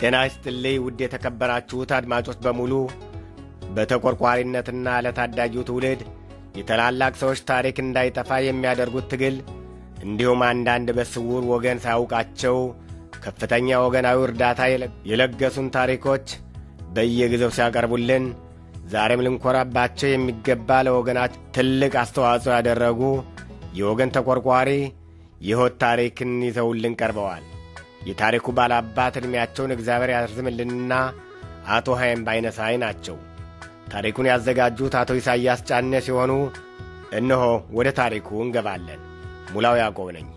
ጤና ይስጥልኝ ውድ የተከበራችሁት አድማጮች በሙሉ። በተቆርቋሪነትና ለታዳጊው ትውልድ የታላላቅ ሰዎች ታሪክ እንዳይጠፋ የሚያደርጉት ትግል እንዲሁም አንዳንድ በስውር ወገን ሳያውቃቸው ከፍተኛ ወገናዊ እርዳታ የለገሱን ታሪኮች በየጊዜው ሲያቀርቡልን ዛሬም ልንኮራባቸው የሚገባ ለወገናችን ትልቅ አስተዋጽኦ ያደረጉ የወገን ተቆርቋሪ የሕይወት ታሪክን ይዘውልን ቀርበዋል። የታሪኩ ባላባት ዕድሜያቸውን እግዚአብሔር ያርዝምልንና አቶ ሃይም ባይነሳይ ናቸው። ታሪኩን ያዘጋጁት አቶ ኢሳያስ ጫኔ ሲሆኑ እነሆ ወደ ታሪኩ እንገባለን። ሙላው ያዕቆብ ነኝ።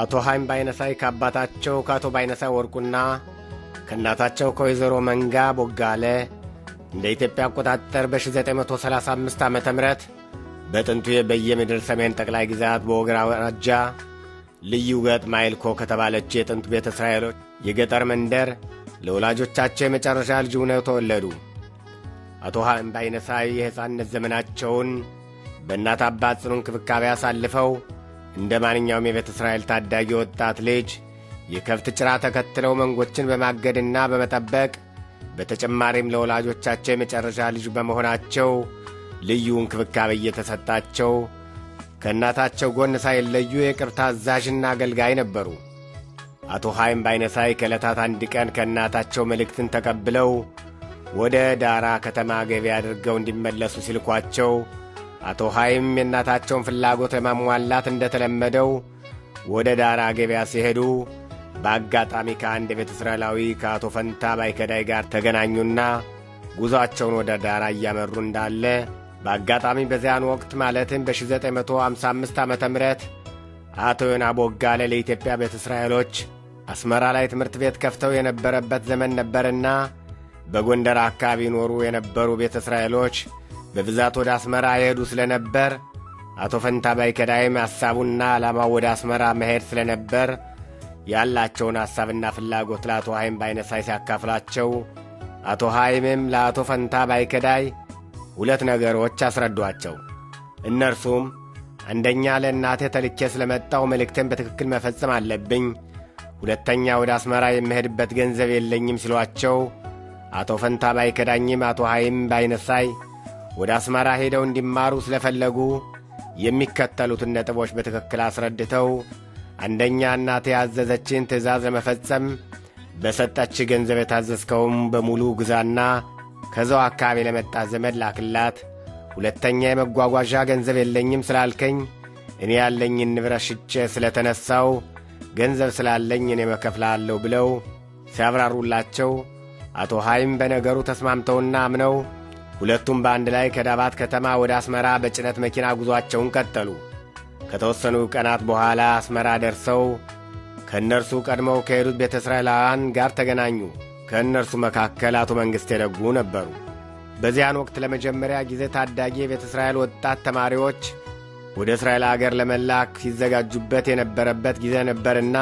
አቶ ሃይም ባይነሳይ ከአባታቸው ከአቶ ባይነሳይ ወርቁና ከእናታቸው ከወይዘሮ መንጋ ቦጋለ እንደ ኢትዮጵያ አቆጣጠር በ1935 ዓመተ ምህረት በጥንቱ የበየምድር ሰሜን ጠቅላይ ግዛት በወገራ አውራጃ ልዩ ገጥ ማይልኮ ከተባለች የጥንቱ ቤተ እስራኤሎች የገጠር መንደር ለወላጆቻቸው የመጨረሻ ልጅ ሆነው ተወለዱ። አቶ ሃይም ባይነሳይ የሕፃንነት ዘመናቸውን በእናት አባት ጽኑ እንክብካቤ አሳልፈው እንደ ማንኛውም የቤተ እስራኤል ታዳጊ ወጣት ልጅ የከብት ጭራ ተከትለው መንጎችን በማገድና በመጠበቅ በተጨማሪም ለወላጆቻቸው የመጨረሻ ልጅ በመሆናቸው ልዩ እንክብካቤ እየተሰጣቸው ከእናታቸው ጎን ሳይለዩ የቅርብ ታዛዥና አገልጋይ ነበሩ። አቶ ሃይም ባይነሳይ ከዕለታት አንድ ቀን ከእናታቸው መልእክትን ተቀብለው ወደ ዳራ ከተማ ገቢ አድርገው እንዲመለሱ ሲልኳቸው አቶ ሃይም የእናታቸውን ፍላጎት ለማሟላት እንደተለመደው ወደ ዳራ ገበያ ሲሄዱ በአጋጣሚ ከአንድ የቤተ እስራኤላዊ ከአቶ ፈንታ ባይከዳይ ጋር ተገናኙና ጉዞአቸውን ወደ ዳራ እያመሩ እንዳለ በአጋጣሚ በዚያን ወቅት ማለትም በ1955 ዓመተ ምህረት አቶ ዮና ቦጋለ ለኢትዮጵያ ቤተ እስራኤሎች አስመራ ላይ ትምህርት ቤት ከፍተው የነበረበት ዘመን ነበርና በጎንደር አካባቢ ኖሩ የነበሩ ቤተ እስራኤሎች በብዛት ወደ አስመራ የሄዱ ስለነበር አቶ ፈንታ ባይከዳይም ሐሳቡና ዓላማው ወደ አስመራ መሄድ ስለነበር ያላቸውን ሐሳብና ፍላጎት ለአቶ ሃይም ባይነሳይ ሲያካፍላቸው አቶ ሃይምም ለአቶ ፈንታ ባይከዳይ ሁለት ነገሮች አስረዷቸው። እነርሱም አንደኛ ለእናቴ ተልኬ ስለመጣው መልእክቴን በትክክል መፈጸም አለብኝ፣ ሁለተኛ ወደ አስመራ የምሄድበት ገንዘብ የለኝም ሲሏቸው አቶ ፈንታ ባይከዳኝም አቶ ሃይም ባይነሳይ ወደ አስመራ ሄደው እንዲማሩ ስለፈለጉ የሚከተሉትን ነጥቦች በትክክል አስረድተው አንደኛ እናቴ ያዘዘችን ትእዛዝ ለመፈጸም በሰጠች ገንዘብ የታዘዝከውም በሙሉ ግዛና ከዛው አካባቢ ለመጣ ዘመድ ላክላት፣ ሁለተኛ የመጓጓዣ ገንዘብ የለኝም ስላልከኝ እኔ ያለኝን ንብረት ሽጬ ስለተነሳው ገንዘብ ስላለኝ እኔ መከፍላለሁ ብለው ሲያብራሩላቸው አቶ ሃይም በነገሩ ተስማምተውና አምነው ሁለቱም በአንድ ላይ ከዳባት ከተማ ወደ አስመራ በጭነት መኪና ጉዞአቸውን ቀጠሉ። ከተወሰኑ ቀናት በኋላ አስመራ ደርሰው ከእነርሱ ቀድመው ከሄዱት ቤተ እስራኤላውያን ጋር ተገናኙ። ከእነርሱ መካከል አቶ መንግሥቴ ደጉ ነበሩ። በዚያን ወቅት ለመጀመሪያ ጊዜ ታዳጊ የቤተ እስራኤል ወጣት ተማሪዎች ወደ እስራኤል አገር ለመላክ ሲዘጋጁበት የነበረበት ጊዜ ነበርና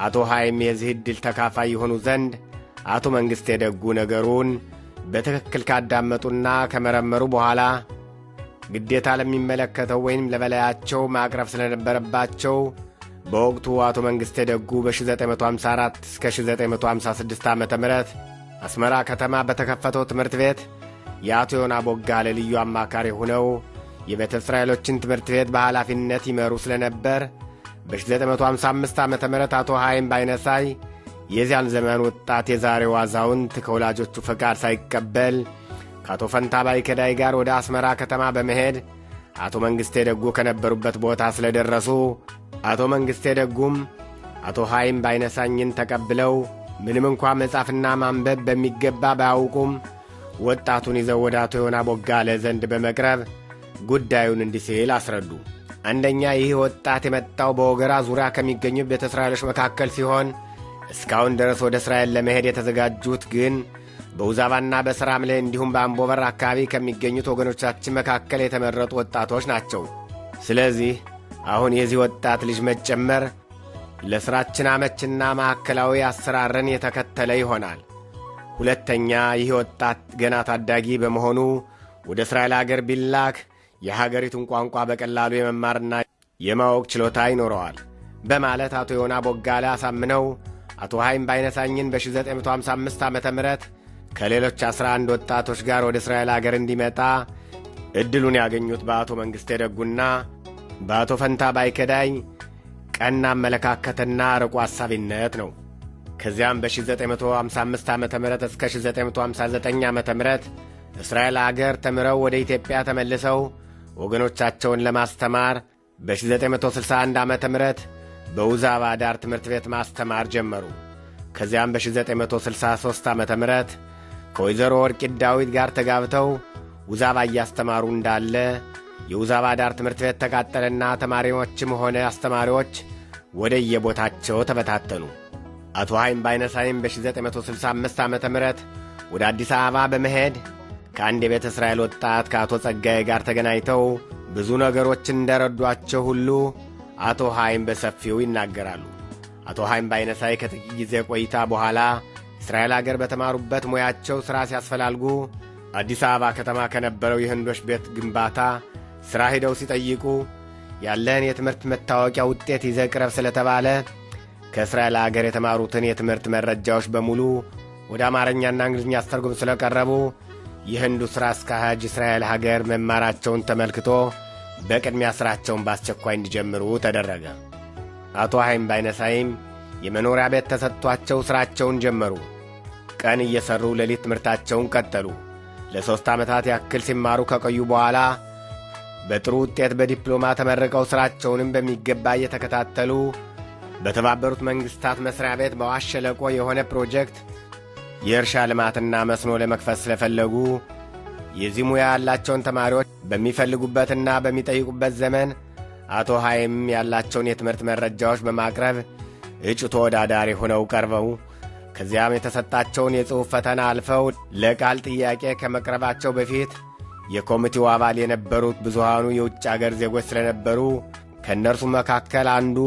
አቶ ሃይም የዚህ ዕድል ተካፋይ የሆኑ ዘንድ አቶ መንግሥቴ ደጉ ነገሩን በትክክል ካዳመጡና ከመረመሩ በኋላ ግዴታ ለሚመለከተው ወይም ለበላያቸው ማቅረብ ስለነበረባቸው በወቅቱ አቶ መንግሥቴ ደጉ በ1954 እስከ 1956 ዓመተ ምህረት አስመራ ከተማ በተከፈተው ትምህርት ቤት የአቶ ዮና ቦጋለ ልዩ አማካሪ ሆነው የቤተ እስራኤሎችን ትምህርት ቤት በኃላፊነት ይመሩ ስለነበር በ1955 ዓመተ ምህረት አቶ ሃይም ባይነሳይ የዚያን ዘመን ወጣት የዛሬው አዛውንት ከወላጆቹ ፈቃድ ሳይቀበል ከአቶ ፈንታ ባይከዳይ ጋር ወደ አስመራ ከተማ በመሄድ አቶ መንግሥቴ ደጉ ከነበሩበት ቦታ ስለደረሱ አቶ መንግሥቴ ደጉም አቶ ሃይም ባይነሳኝን ተቀብለው ምንም እንኳ መጻፍና ማንበብ በሚገባ ባያውቁም ወጣቱን ይዘው ወደ አቶ ዮና ቦጋለ ዘንድ በመቅረብ ጉዳዩን እንዲህ ሲል አስረዱ። አንደኛ ይህ ወጣት የመጣው በወገራ ዙሪያ ከሚገኙ ቤተ እስራኤሎች መካከል ሲሆን እስካሁን ድረስ ወደ እስራኤል ለመሄድ የተዘጋጁት ግን በውዛባና በሰራምሌ እንዲሁም በአምቦበር አካባቢ ከሚገኙት ወገኖቻችን መካከል የተመረጡ ወጣቶች ናቸው። ስለዚህ አሁን የዚህ ወጣት ልጅ መጨመር ለሥራችን አመችና ማዕከላዊ አሰራርን የተከተለ ይሆናል። ሁለተኛ ይህ ወጣት ገና ታዳጊ በመሆኑ ወደ እስራኤል አገር ቢላክ የሀገሪቱን ቋንቋ በቀላሉ የመማርና የማወቅ ችሎታ ይኖረዋል በማለት አቶ ዮና ቦጋለ አሳምነው አቶ ሐይም ባይነሳኝን በ1955 ዓመተ ምህረት ከሌሎች 11 ወጣቶች ጋር ወደ እስራኤል አገር እንዲመጣ ዕድሉን ያገኙት በአቶ መንግሥቴ ደጉና በአቶ ፈንታ ባይከዳይ ቀና አመለካከትና አርቆ አሳቢነት ነው። ከዚያም በ1955 ዓመተ ምህረት እስከ 1959 ዓመተ ምህረት እስራኤል አገር ተምረው ወደ ኢትዮጵያ ተመልሰው ወገኖቻቸውን ለማስተማር በ1961 ዓመተ ምህረት በውዛባ ዳር ትምህርት ቤት ማስተማር ጀመሩ። ከዚያም በ1963 ዓመተ ምህረት ከወይዘሮ ወርቂት ዳዊት ጋር ተጋብተው ውዛባ እያስተማሩ እንዳለ የውዛባ ዳር ትምህርት ቤት ተቃጠለና ተማሪዎችም ሆነ አስተማሪዎች ወደ የቦታቸው ተበታተኑ። አቶ ሐይም ባይነሳይም በ1965 ዓመተ ምህረት ወደ አዲስ አበባ በመሄድ ከአንድ የቤተ እስራኤል ወጣት ከአቶ ጸጋዬ ጋር ተገናኝተው ብዙ ነገሮችን እንደረዷቸው ሁሉ አቶ ሐይም በሰፊው ይናገራሉ። አቶ ሐይም ባይነሳይ ከጥቂት ጊዜ ቆይታ በኋላ እስራኤል አገር በተማሩበት ሙያቸው ሥራ ሲያስፈላልጉ አዲስ አበባ ከተማ ከነበረው የህንዶች ቤት ግንባታ ሥራ ሄደው ሲጠይቁ ያለህን የትምህርት መታወቂያ ውጤት ይዘህ ቅረብ ስለተባለ ከእስራኤል አገር የተማሩትን የትምህርት መረጃዎች በሙሉ ወደ አማርኛና እንግሊዝኛ አስተርጉም ስለቀረቡ የህንዱ ሥራ አስኪያጅ እስራኤል ሀገር መማራቸውን ተመልክቶ በቅድሚያ ሥራቸውን በአስቸኳይ እንዲጀምሩ ተደረገ። አቶ ሐይም ባይነሳይም የመኖሪያ ቤት ተሰጥቷቸው ሥራቸውን ጀመሩ። ቀን እየሠሩ ሌሊት ትምህርታቸውን ቀጠሉ። ለ3 ዓመታት ያክል ሲማሩ ከቆዩ በኋላ በጥሩ ውጤት በዲፕሎማ ተመርቀው ሥራቸውንም በሚገባ እየተከታተሉ በተባበሩት መንግሥታት መሥሪያ ቤት በአዋሽ ሸለቆ የሆነ ፕሮጀክት የእርሻ ልማትና መስኖ ለመክፈት ስለፈለጉ የዚህ ሙያ ያላቸውን ተማሪዎች በሚፈልጉበትና በሚጠይቁበት ዘመን አቶ ሐይም ያላቸውን የትምህርት መረጃዎች በማቅረብ እጩ ተወዳዳሪ ሆነው ቀርበው ከዚያም የተሰጣቸውን የጽሑፍ ፈተና አልፈው ለቃል ጥያቄ ከመቅረባቸው በፊት የኮሚቴው አባል የነበሩት ብዙሃኑ የውጭ አገር ዜጎች ስለነበሩ ከእነርሱ መካከል አንዱ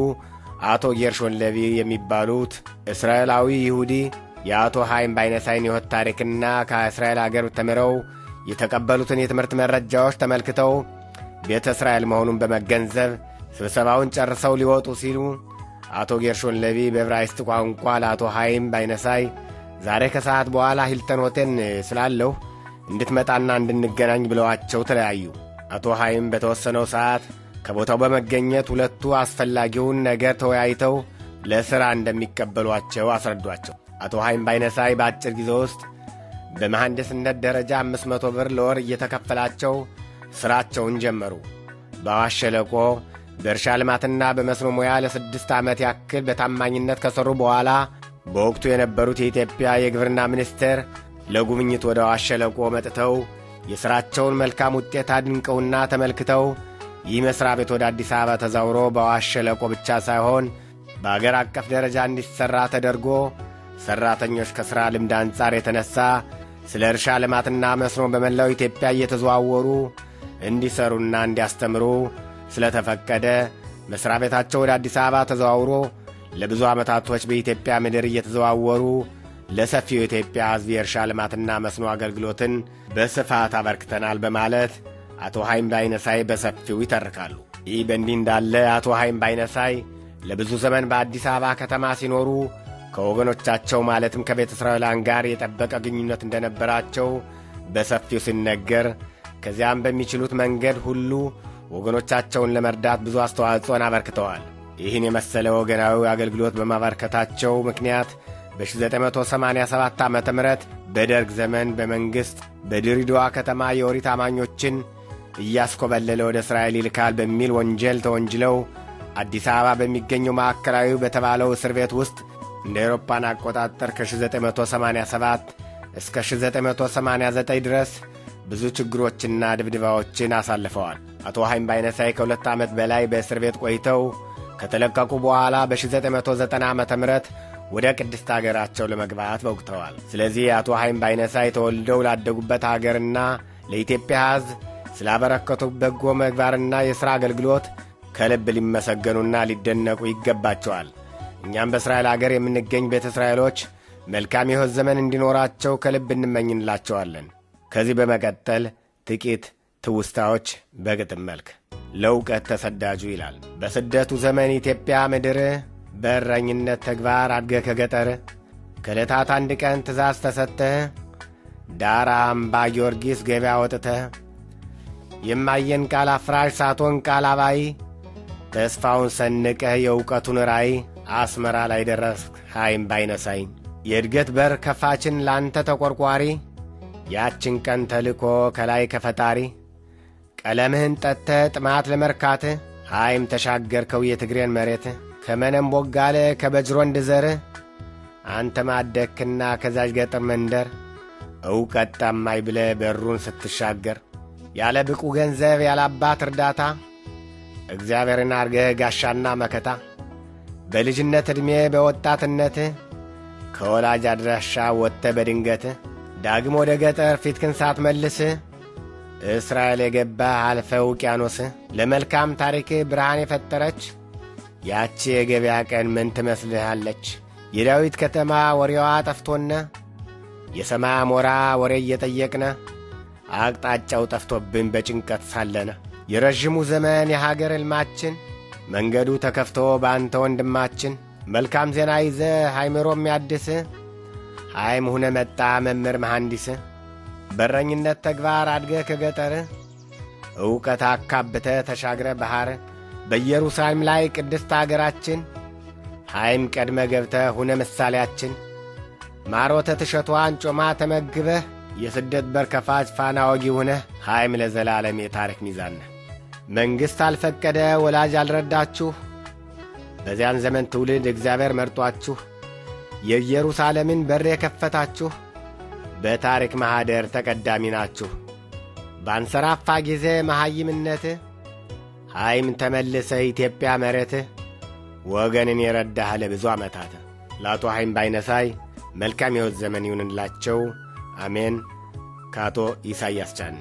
አቶ ጌርሾን ሌቪ የሚባሉት እስራኤላዊ ይሁዲ የአቶ ሐይም ባይነሳይን ሕይወት ታሪክና ከእስራኤል አገር ተምረው የተቀበሉትን የትምህርት መረጃዎች ተመልክተው ቤተ እስራኤል መሆኑን በመገንዘብ ስብሰባውን ጨርሰው ሊወጡ ሲሉ አቶ ጌርሾን ሌቪ በዕብራይስጥ ቋንቋ ለአቶ ሐይም ባይነሳይ ዛሬ ከሰዓት በኋላ ሂልተን ሆቴል ስላለሁ እንድትመጣና እንድንገናኝ ብለዋቸው ተለያዩ። አቶ ሐይም በተወሰነው ሰዓት ከቦታው በመገኘት ሁለቱ አስፈላጊውን ነገር ተወያይተው ለሥራ እንደሚቀበሏቸው አስረዷቸው። አቶ ሐይም ባይነሳይ በአጭር ጊዜ ውስጥ በመሐንዲስነት ደረጃ 500 ብር ለወር እየተከፈላቸው ሥራቸውን ጀመሩ። በአዋሽ ሸለቆ በእርሻ ልማትና በመስኖ ሙያ ለ6 ዓመት ያክል በታማኝነት ከሠሩ በኋላ በወቅቱ የነበሩት የኢትዮጵያ የግብርና ሚኒስቴር ለጉብኝት ወደ አዋሽ ሸለቆ መጥተው የሥራቸውን መልካም ውጤት አድንቀውና ተመልክተው ይህ መሥሪያ ቤት ወደ አዲስ አበባ ተዛውሮ በአዋሽ ሸለቆ ብቻ ሳይሆን በአገር አቀፍ ደረጃ እንዲሠራ ተደርጎ ሠራተኞች ከሥራ ልምድ አንጻር የተነሣ ስለ እርሻ ልማትና መስኖ በመላው ኢትዮጵያ እየተዘዋወሩ እንዲሠሩና እንዲያስተምሩ ስለተፈቀደ መሥሪያ ቤታቸው ወደ አዲስ አበባ ተዘዋውሮ ለብዙ ዓመታቶች በኢትዮጵያ ምድር እየተዘዋወሩ ለሰፊው የኢትዮጵያ ሕዝብ የእርሻ ልማትና መስኖ አገልግሎትን በስፋት አበርክተናል በማለት አቶ ሐይም ባይነሳይ በሰፊው ይተርካሉ። ይህ በእንዲህ እንዳለ አቶ ሐይም ባይነሳይ ለብዙ ዘመን በአዲስ አበባ ከተማ ሲኖሩ ከወገኖቻቸው ማለትም ከቤተ እስራኤላውያን ጋር የጠበቀ ግንኙነት እንደነበራቸው በሰፊው ሲነገር፣ ከዚያም በሚችሉት መንገድ ሁሉ ወገኖቻቸውን ለመርዳት ብዙ አስተዋጽኦን አበርክተዋል። ይህን የመሰለ ወገናዊ አገልግሎት በማበርከታቸው ምክንያት በ1987 ዓ ም በደርግ ዘመን በመንግሥት በድሬዳዋ ከተማ የኦሪት አማኞችን እያስኮበለለ ወደ እስራኤል ይልካል በሚል ወንጀል ተወንጅለው አዲስ አበባ በሚገኘው ማዕከላዊ በተባለው እስር ቤት ውስጥ እንደ አውሮፓን አቆጣጠር ከ1987 እስከ 1989 ድረስ ብዙ ችግሮችና ድብድባዎችን አሳልፈዋል። አቶ ሐይም ባይነሳይ ከ2 ዓመት በላይ በእስር ቤት ቆይተው ከተለቀቁ በኋላ በ1990 ዓ ም ወደ ቅድስት አገራቸው ለመግባት በውቅተዋል። ስለዚህ አቶ ሐይም ባይነሳይ ተወልደው ላደጉበት አገርና ለኢትዮጵያ ሕዝብ ስላበረከቱ በጎ ምግባርና የሥራ አገልግሎት ከልብ ሊመሰገኑና ሊደነቁ ይገባቸዋል። እኛም በእስራኤል አገር የምንገኝ ቤተ እስራኤሎች መልካም የሕይወት ዘመን እንዲኖራቸው ከልብ እንመኝንላቸዋለን። ከዚህ በመቀጠል ጥቂት ትውስታዎች በግጥም መልክ። ለእውቀት ተሰዳጁ ይላል። በስደቱ ዘመን ኢትዮጵያ ምድር በእረኝነት ተግባር አድገህ ከገጠር ከዕለታት አንድ ቀን ትእዛዝ ተሰጥተህ ዳራ አምባ ጊዮርጊስ ገበያ ወጥተህ የማየን ቃል አፍራሽ ሳትሆን ቃል አባይ ተስፋውን ሰንቀህ የእውቀቱን ራእይ አስመራ ላይ ደረስክ ሀይም ባይነሳይ የእድገት በር ከፋችን ላንተ ተቆርቋሪ ያችን ቀን ተልኮ ከላይ ከፈጣሪ ቀለምህን ጠጥተህ ጥማት ለመርካት ሀይም ተሻገርከው የትግሬን መሬት ከመነም ቦጋለ ከበጅሮንድ ዘር አንተ ማደክና ከዛጅ ገጠር መንደር እውቀት ጠማኝ ብለህ በሩን ስትሻገር ያለ ብቁ ገንዘብ ያለ አባት እርዳታ እግዚአብሔርን አርገህ ጋሻና መከታ በልጅነት ዕድሜ በወጣትነት ከወላጅ አድራሻ ወጥተህ በድንገት ዳግም ወደ ገጠር ፊትክን ሳትመልስ እስራኤል የገባህ አልፈህ ውቅያኖስ ለመልካም ታሪክ ብርሃን የፈጠረች ያቺ የገበያ ቀን ምን ትመስልሃለች? የዳዊት ከተማ ወሬዋ ጠፍቶነ የሰማይ አሞራ ወሬ እየጠየቅነ አቅጣጫው ጠፍቶብን በጭንቀት ሳለነ የረዥሙ ዘመን የሀገር ሕልማችን መንገዱ ተከፍቶ በአንተ ወንድማችን መልካም ዜና ይዘህ ሃይምሮ የሚያድስ ሃይም ሁነ መጣ መምህር መሐንዲስ በረኝነት ተግባር አድገህ ከገጠር ዕውቀት አካብተህ ተሻግረ ባህር በኢየሩሳሌም ላይ ቅድስት አገራችን ሃይም ቀድመ ገብተህ ሁነ ምሳሌያችን ማሮተ ትሸቷን ጮማ ተመግበህ የስደት በር ከፋች ፋና ወጊ ሆነህ ሃይም ለዘላለም የታሪክ ሚዛን መንግሥት አልፈቀደ ወላጅ አልረዳችሁ በዚያን ዘመን ትውልድ እግዚአብሔር መርጧችሁ የኢየሩሳሌምን በር የከፈታችሁ በታሪክ ማኅደር ተቀዳሚ ናችሁ። ባንሰራፋ ጊዜ መሐይምነት ሃይም ተመልሰ ኢትዮጵያ መሬት ወገንን የረዳህ ለብዙ ዓመታት ለአቶ ሃይም ባይነሳይ መልካም ሕይወት ዘመን ይሁንላቸው። አሜን። ከአቶ ኢሳያስ ጫኔ